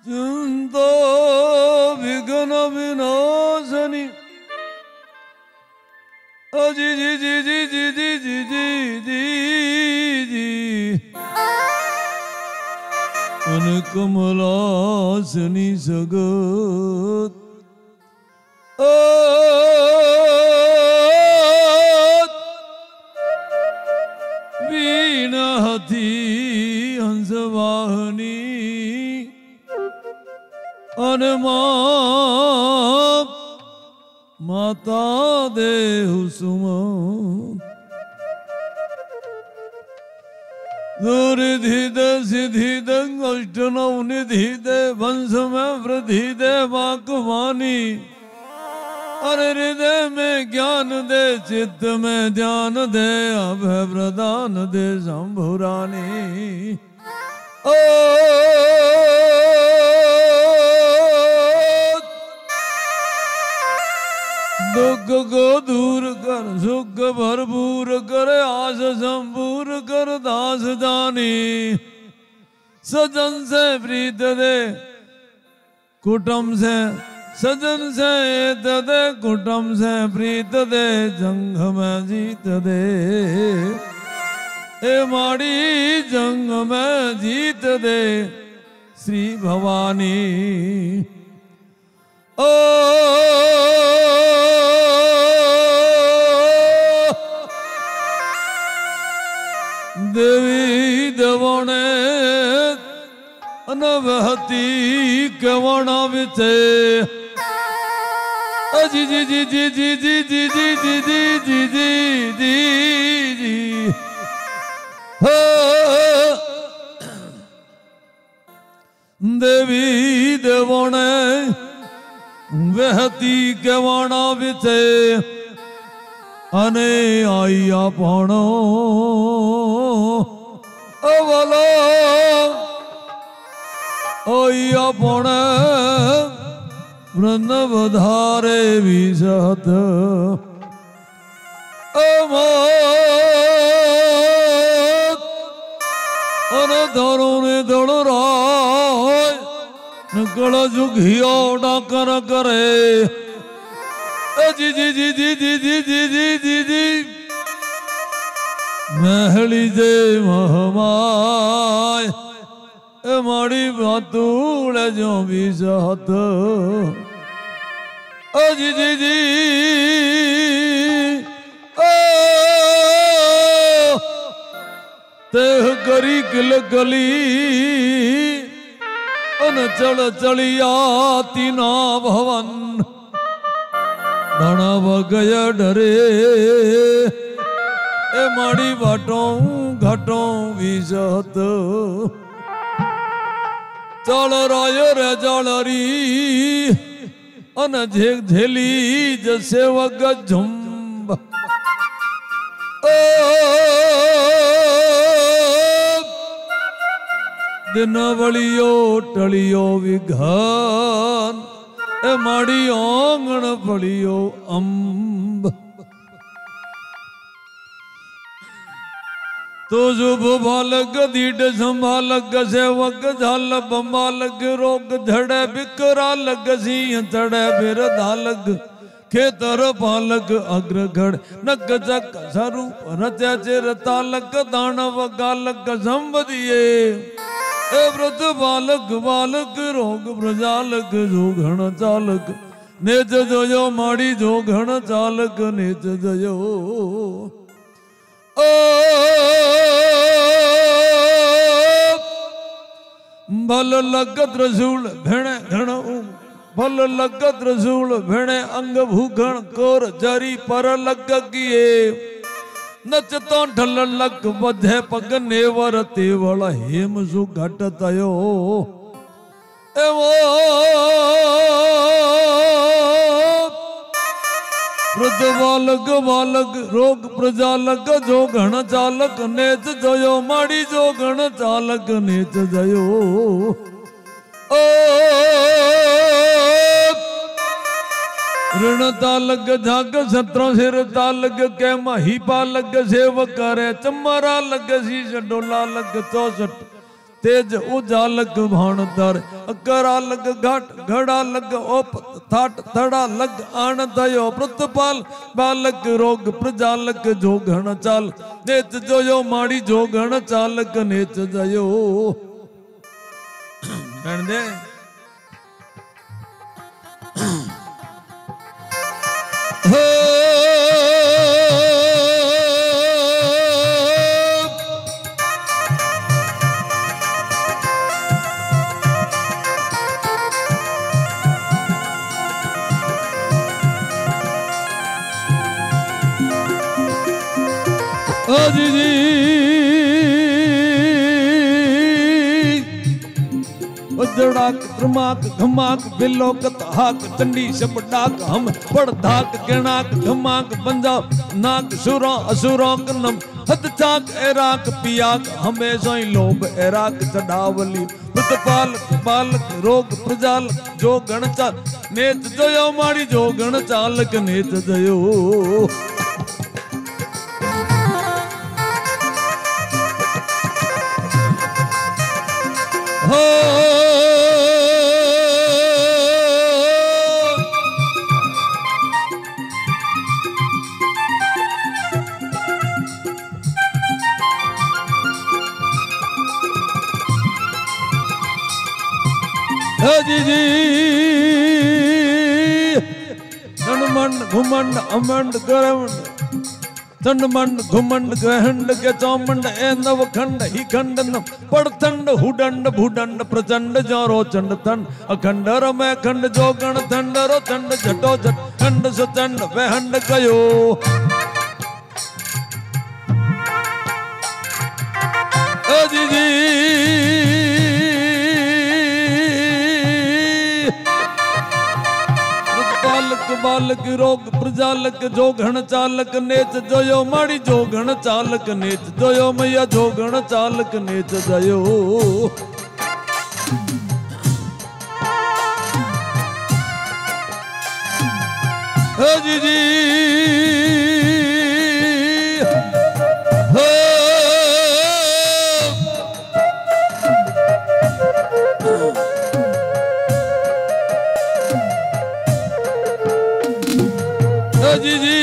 चिंता विघ्न विनाशनी जी जी जी जी जी जी जी जी जी जी अन कमलासनी सगत वीणा हथी हंसवाहनी माता देहु सुमो दुर्धि दे सिद्धि दे अष्ट नव निधि दे वंश में वृद्धि दे वाकवानी अरे हृदय में ज्ञान दे चित्त में ध्यान दे अभय प्रदान दे शंभुरानी ओ दुख को दूर कर सुख भरपूर कर आस संपूर कर दास जानी सजन से प्रीत दे कुटुंब से सजन से दे कुटुंब से प्रीत दे जंग में जीत दे ए माड़ी जंग में जीत दे श्री भवानी ओ देवी देवणे अनवहती कवना विचे जी जी जी जी जी जी जी जी जी जी जी जी जी जी हो देवी देवणे वहती कवना विचे अने आईया पाणो अवलो आईया पाणे वृंद वधारे विसत अने धरो ने दड़ राय नकल जुगियो डाकर करे जी जी जी जी जी जी जी जी जी जी महली जे महमाय माड़ी बातूड़ जो भी साथ जी जी जी तेह करी किल कली अन चढ़ चढ़िया तीना भवन धना गया डरे ए माड़ी बाटों घाटों विजत चल राय रे जालरी अन झेक झेली जसे वग झुंब दिन वलियो टलियो विघन ए माड़ी आंगण पड़ियो अंब तो जुब बालक दीड संभालक सेवक झाल बंबालक रोग झड़े बिकरालक सिंह चढ़े बिर धालक खेतर पालक अग्र घड़ नक चक स्वरूप रचा चिर तालक दानव गालक संबदिए ए व्रत बालक बालक रोग प्रजालक जो घण चालक नेच जयो माड़ी जो घण चालक नेच जयो ओ भल लग त्रिशूल भेणे घण भल लग त्रिशूल भेणे अंग भूखण कोर जरी पर लग किए नचतो ढल लक बधे पग नेवर तेवल हेम सु घट तयो एवो वृद्ध बालक बालक रोग प्रजालक जो घण चालक नेच जयो माड़ी जो घण चालक नेच जयो ओ ऋण तालक झाग सत्रों सिर तालक के मही पालक सेव करे चमरा लग शीश डोला लग 64 तेज उजालक भाण तारे करा लग घाट घड़ा लग ओप थाट थड़ा लग आण दयो प्रतपाल बालक रोग प्रजालक जोगण चाल नेच जोयो माड़ी जोगण चालक नेच जयो दे हो जी जी उजड़ाक ध्रमाक धमाक बिलोकत हाक चंडी शपडाक हम पड़ धाक गणाक धमाक पंजाब नाक सुरों असुरों कनम हद चाक एराक पियाक हमेशा ही लोभ एराक चढ़ावली पालक पालक रोग प्रजाल जो गण चाल नेत जयो मारी जो गण चालक नेत जयो हो जी जी घमंड घुमंड अमंड गरमंड चंडमंड घुमंड ग्रहंड के चौमंड ए नव खंड ही खंड न पड़थंड हुडंड भूडंड प्रचंड जोरो चंड थंड अखंड रमय खंड जो गण थंड रो चंड झटो झट खंड सचंड वहंड कयो जी जी बालक बालक रोग प्रजालक जो घण चालक नेच जोयो माड़ी जो घण चालक नेच जोयो मैया जो घण चालक नेच जयो जी जी जी जी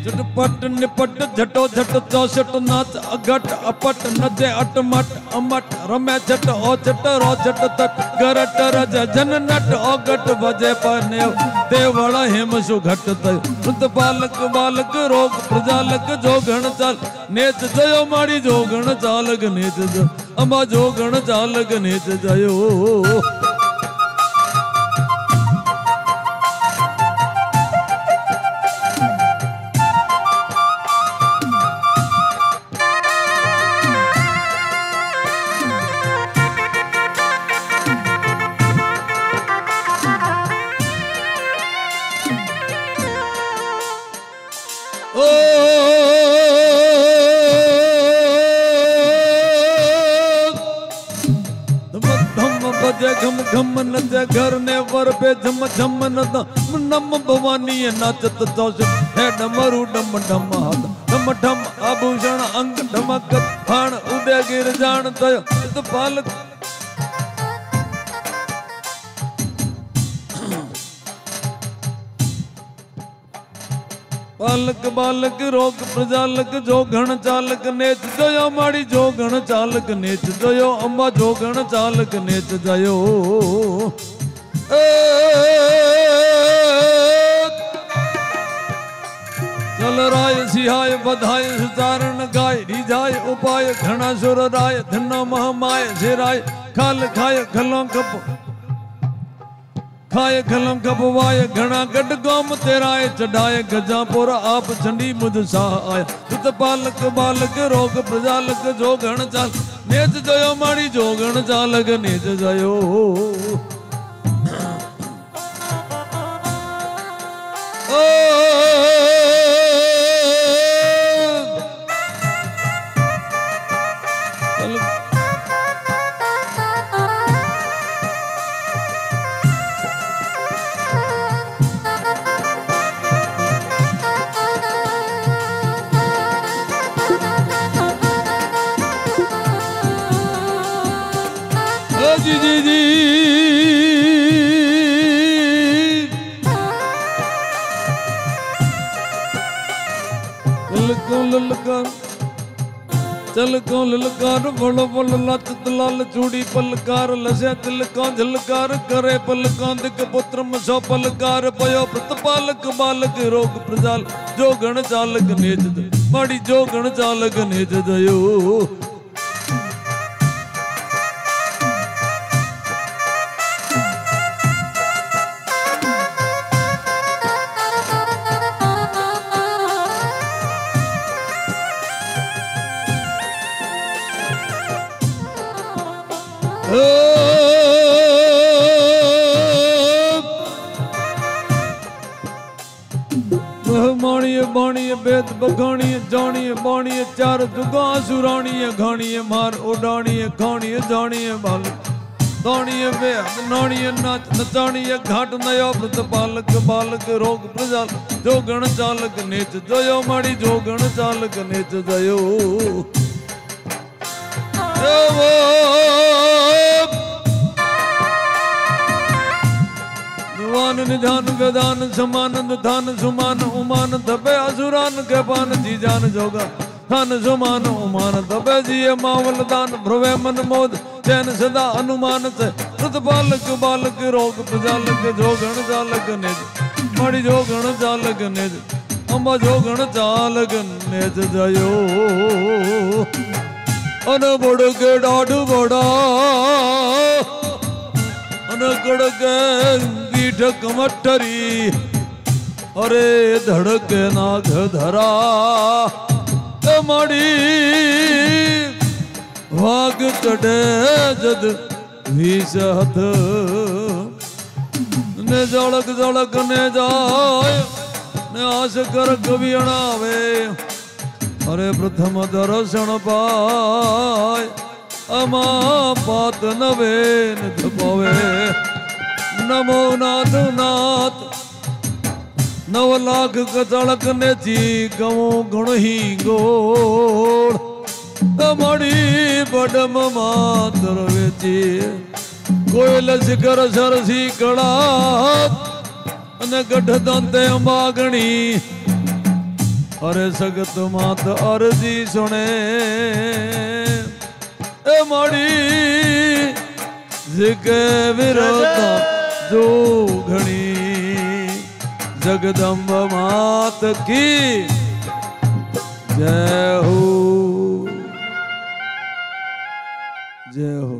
झटपट निपट झटो झट चौसठ नाच अघट अपट नचे अटमट अमट रमे झट ओ झट रो झट तट गरट रज जन नट ओ गट बजे पने देवड़ हेम सु घट तय रुत बालक बालक रोग प्रजालक जो गण चाल नेच जयो माड़ी जो गण चालक नेच जो अम्बा जो गण चालक नेच जयो घम घम नचे घर ने वर पे झम झम नम भवानी नाचत चौसठ है डमरू डम डम हाथ डम डम आभूषण अंग ढमकत फाण उदय गिर जान तय पालक पालक बालक रोग प्रजालक जो घण चालक नेच जयो माड़ी जो घण चालक नेच जयो अम्बा जो घण चालक नेच जयो चल राय सिहाय बधाय सुचारण गाय रिझाय उपाय घना सुर राय धन महामाय सिराय खाल खाय खलों कप खाए खलम कपवाए घना गड गोम तेराए चढ़ाए गजापुर आप चंडी मुझ साह आया तुत पालक बालक रोग प्रजालक जो गण चाल नेच जयो माड़ी जो गण चालक नेच जयो ओ जी जी जी ललकार चल को ललकार बोलो बोलो लच दलाल चूड़ी पलकार लसे तिलका झलकार करे पलका दिक पुत्र मसो पलकार पयो प्रतपालक बालक रोग प्रजाल जो गण चालक नेज माड़ी जो गण चालक नेज दयो माणीय बाणीय बेद बखाणीय जाणीय बाणीय चार जुगा सुराणीय घाणीय मार उडाणीय खाणीय जाणीय बाल दाणीय बेद नाणीय नाच नचाणीय घाट नयो प्रतपालक बालक रोग प्रजाल जो गण चालक नेच जयो माड़ी जो गण चालक नेच जयो वान निधान वेदान समान धान सुमान उमान दबे असुरान के पान जी जान जोगा धान सुमान उमान दबे जिये मावल दान भ्रवे मन मोद चैन सदा अनुमान से प्रतपालक बालक रोग प्रजालक जो गण चालक नेज माड़ी जो गण चालक नेज अम्बा जो गण चालक नेज जयो अन बड़ के डाढ़ बड़ा अन गड़ के पीठ मठरी अरे धड़क नाग धरा माड़ी वाग कटे जद भीस हथ ने जड़क जड़क ने जाय ने आस कर कभी अणावे अरे प्रथम दर्शन पाय अमा पात नवे निध पावे नमो नाथ नाथ नव लाख कतड़क ने जी गवो गुण ही गोड़ तमड़ी बडम मातर वेची कोयल शिखर सरसी कड़ा ने गढ़ दंते अंबागणी अरे सगत मात अर्जी सुने ए माड़ी जिके विरोधा जो घणी जगदम्ब मात की जय हो जय हो।